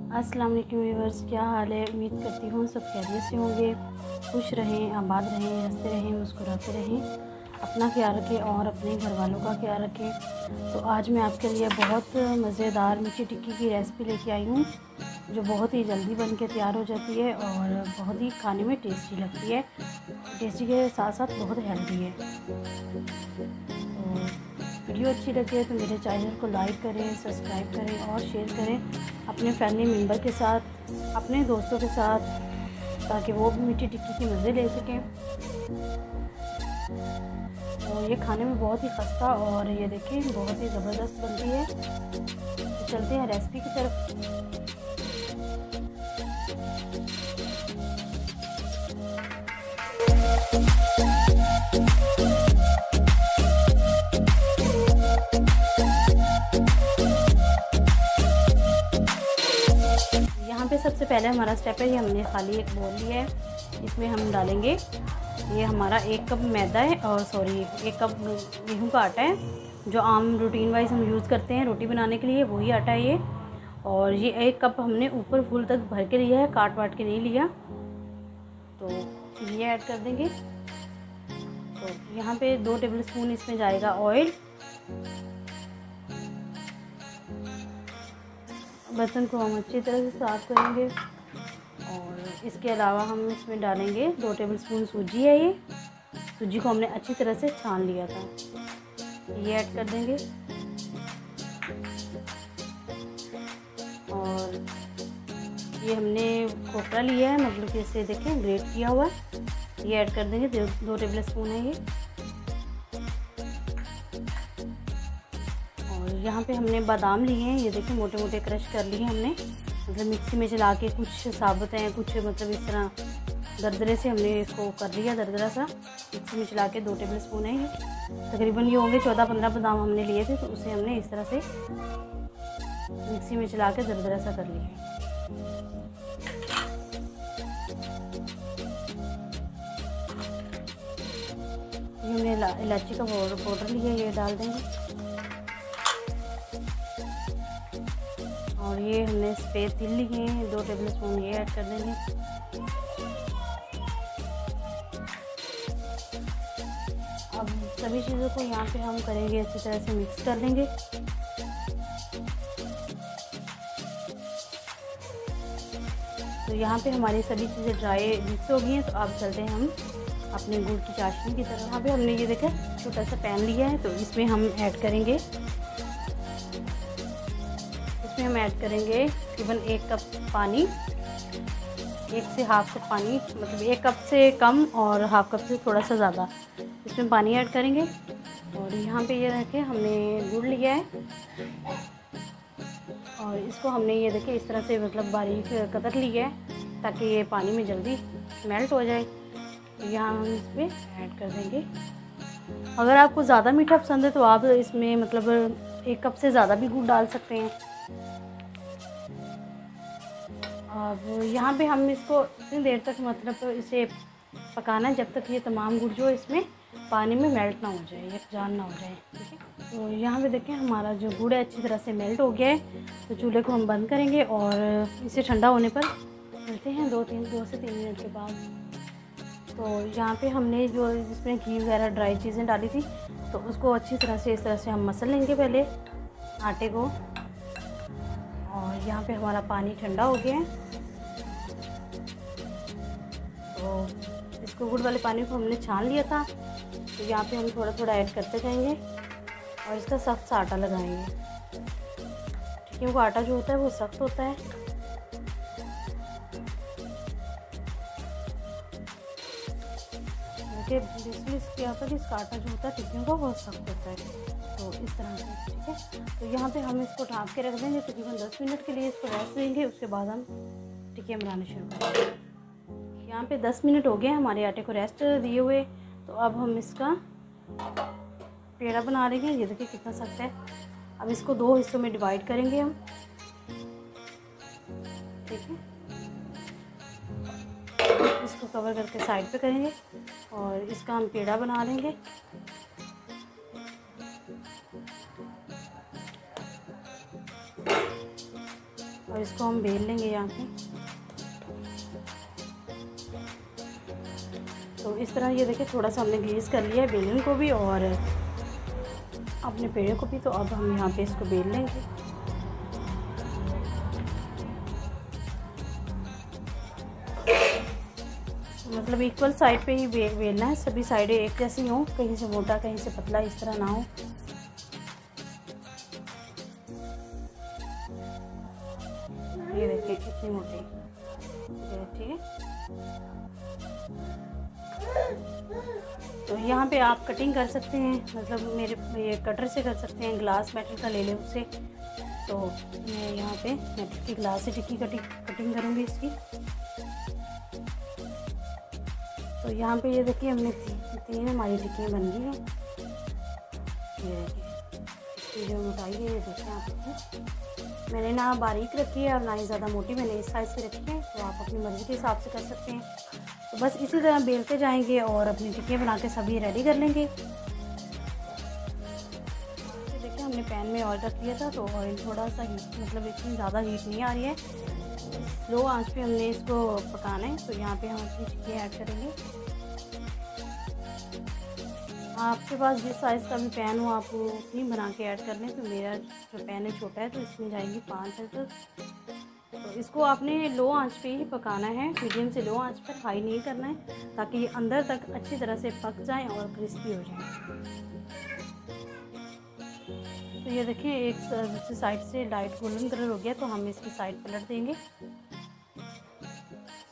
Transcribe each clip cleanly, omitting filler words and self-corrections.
अस्सलाम वालेकुम व्यूअर्स, क्या हाल है। उम्मीद करती हूँ सब खैरियत से होंगे। खुश रहें, आबाद रहें, हंसते रहें, मुस्कुराते रहें। अपना ख्याल रखें और अपने घर वालों का ख्याल रखें। तो आज मैं आपके लिए बहुत मज़ेदार मीठी टिक्की की रेसिपी लेके आई हूँ, जो बहुत ही जल्दी बन के तैयार हो जाती है और बहुत ही खाने में टेस्टी लगती है। टेस्टी के साथ साथ बहुत हेल्दी है। तो वीडियो अच्छी लगे तो मेरे चैनल को लाइक करें, सब्सक्राइब करें और शेयर करें अपने फैमिली मेम्बर के साथ, अपने दोस्तों के साथ, ताकि वो भी मीठी टिक्की के मज़े ले सकें। तो ये खाने में बहुत ही खस्ता और ये देखें बहुत ही ज़बरदस्त बनती है। तो चलते हैं रेसिपी की तरफ। यहाँ पे सबसे पहले हमारा स्टेप है, ये हमने खाली एक बोल लिया है, इसमें हम डालेंगे ये हमारा 1 कप मैदा है और 1 कप गेहूं का आटा है, जो आम रूटीन वाइज हम यूज़ करते हैं रोटी बनाने के लिए, वही आटा है ये। और ये 1 कप हमने ऊपर फुल तक भर के लिया है, काट वाट के नहीं लिया। तो ये ऐड कर देंगे। तो यहाँ पे 2 टेबल स्पून इसमें जाएगा ऑयल। बर्तन को हम अच्छी तरह से साफ़ करेंगे और इसके अलावा हम इसमें डालेंगे 2 टेबलस्पून सूजी है। ये सूजी को हमने अच्छी तरह से छान लिया था, ये ऐड कर देंगे। और ये हमने खोपरा लिया है, मतलब कि इसे देखें ग्रेट किया हुआ है, ये ऐड कर देंगे। 2 टेबलस्पून है ये। यहाँ पे हमने बादाम लिए हैं, ये देखिए मोटे मोटे क्रश कर लिए हमने, मतलब मिक्सी में चला के, कुछ साबुत हैं कुछ मतलब इस तरह दरदरे से हमने इसको कर लिया, दरदरा सा मिक्सी में चला के। 2 टेबलस्पून है ये। तकरीबन ये होंगे 14-15 बादाम हमने लिए थे, तो उसे हमने इस तरह से मिक्सी में चला के दरदरा सा कर लिया। ये हमने इलायची का पाउडर लिया, ये डाल देंगे। और ये हमने सफ़ेद तिल लिए हैं, 2 टेबलस्पून, ये ऐड कर देंगे। अब सभी चीज़ों को यहाँ पे हम करेंगे अच्छी तरह से मिक्स कर लेंगे। तो यहाँ पे हमारी सभी चीज़ें ड्राई मिक्स हो गई हैं। तो अब चलते हैं हम अपने गुड़ की चाशनी की तरफ। यहाँ पे हमने ये देखा छोटा सा पैन लिया है, तो इसमें हम ऐड करेंगे हम ऐड करेंगे तकरीबन 1 कप पानी, 1 से हाफ कप पानी, मतलब 1 कप से कम और हाफ कप से थोड़ा सा ज़्यादा इसमें पानी ऐड करेंगे। और यहाँ पे ये देखें हमने गुड़ लिया है और इसको हमने ये देखें इस तरह से मतलब बारीक कतर लिया है, ताकि ये पानी में जल्दी मेल्ट हो जाए। यहाँ हम इसमें ऐड कर देंगे। अगर आपको ज़्यादा मीठा पसंद है तो आप इसमें मतलब 1 कप से ज़्यादा भी गुड़ डाल सकते हैं। अब यहाँ पे हम इसको इतनी देर तक मतलब इसे पकाना है जब तक ये तमाम गुड़ जो इसमें पानी में मेल्ट ना हो जाए, यकजान ना हो जाए, ठीक है। तो यहाँ पे देखें हमारा जो गुड़ है अच्छी तरह से मेल्ट हो गया है। तो चूल्हे को हम बंद करेंगे और इसे ठंडा होने पर मिलते हैं 2 से 3 मिनट के बाद। तो यहाँ पे हमने जो इसमें घी वगैरह ड्राई चीज़ें डाली थी, तो उसको अच्छी तरह से इस तरह से हम मसल लेंगे पहले आटे को। और यहाँ पे हमारा पानी ठंडा हो गया है, तो इसको गुड़ वाले पानी को हमने छान लिया था। तो यहाँ पे हम थोड़ा थोड़ा ऐड करते जाएंगे और इसका सख्त सा आटा लगाएंगे, क्योंकि आटा जो होता है वो सख्त होता है। देखिए इसलिए आता है कि इसका आटा जो होता है टिक्कियों का बहुत सख्त होता है। तो इस तरह से, ठीक है। तो यहाँ पे हम इसको ढाँप के रख देंगे, तकरीबन 10 मिनट के लिए इसको रेस्ट देंगे। उसके बाद हम टिक्कियाँ बनाना शुरू करेंगे। यहाँ पे 10 मिनट हो गए हमारे आटे को रेस्ट दिए हुए। तो अब हम इसका पेड़ा बना रहे हैं। ये देखिए कितना सख्त है। अब इसको 2 हिस्सों में डिवाइड करेंगे हम, ठीक है। इसको कवर करके साइड पे करेंगे और इसका हम पेड़ा बना लेंगे। और इसको हम बेल लेंगे यहाँ पे। तो इस तरह ये देखिए थोड़ा सा हमने ग्रीस कर लिया है बेलन को भी और अपने पेड़े को भी। तो अब हम यहाँ पे इसको बेल लेंगे। मतलब इक्वल साइड पे ही बेलना है, सभी साइडें एक जैसी हो, कहीं से मोटा कहीं से पतला, इस तरह ना हो। ये देखिए कितनी मोटी, ठीक है। तो यहाँ पे आप कटिंग कर सकते हैं, मतलब मेरे ये कटर से कर सकते हैं, ग्लास मेटल का ले लें उससे। तो मैं यहाँ पे मेटल की ग्लास से टिक्की कटिंग करूँगी इसकी। तो यहाँ पे ये देखिए हमने तीन हमारी टिक्कियाँ बन गई हैं। ये देखिए इसकी जो मोटाई है ये देखिए आप, मैंने ना बारीक रखी है और ना ही ज़्यादा मोटी, मैंने इस साइज़ से रखी है। तो आप अपनी मर्ज़ी के हिसाब से कर सकते हैं। तो बस इसी तरह बेलते जाएंगे और अपनी टिक्कियाँ बना के सभी रेडी कर लेंगे। तो देखिए हमने पैन में ऑयल रख लिया था, तो ऑयल थोड़ा सा हीट, मतलब इतनी ज़्यादा हीट नहीं आ रही है, स्लो आंच पे हमने इसको पकाना है। तो यहाँ पे हम अपनी टिक्कियाँ ऐड करेंगे। आपके पास जिस साइज़ का भी पैन हो आप उतनी बना के ऐड कर लें। तो मेरा जो पैन है छोटा है, तो इसमें जाएंगी 5 तक। तो इसको आपने लो आंच पे ही पकाना है, मीडियम से लो आंच पर, हाई नहीं करना है, ताकि ये अंदर तक अच्छी तरह से पक जाएं और क्रिस्पी हो जाएं। तो ये देखिए एक दूसरी साइड से लाइट गोल्डन कलर हो गया, तो हम इसकी साइड पलट देंगे।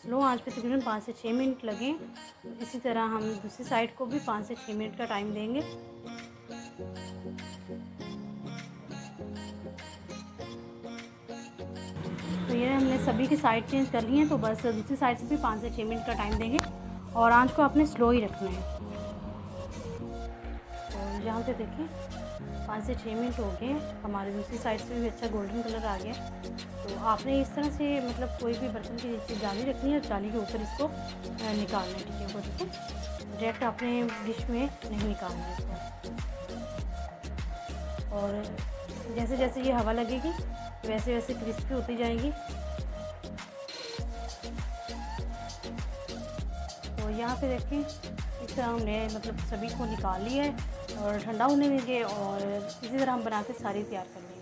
स्लो आंच पे तकरीबन 5 से 6 मिनट लगें। तो इसी तरह हम दूसरी साइड को भी 5 से 6 मिनट का टाइम देंगे। तो ये हमने सभी की साइड चेंज कर ली है। तो बस दूसरी साइड से भी 5 से 6 मिनट का टाइम देंगे और आंच को आपने स्लो ही रखना है। तो यहाँ पे देखिए 5 से 6 मिनट हो गए, हमारी दूसरी साइड से भी अच्छा गोल्डन कलर आ गया। तो आपने इस तरह से मतलब कोई भी बर्तन की नीचे जाली रखनी है और जाली के ऊपर इसको निकालना है टिक्कियों को, ठीक है। डायरेक्ट आपने डिश में नहीं निकालना है इसको। और जैसे जैसे ये हवा लगेगी वैसे वैसे क्रिस्पी होती जाएंगी। तो यहाँ पे देखें इस तरह हमने मतलब सभी को निकाल लिया है और ठंडा होने देंगे और इसी तरह हम बना के सारी तैयार कर लेंगे।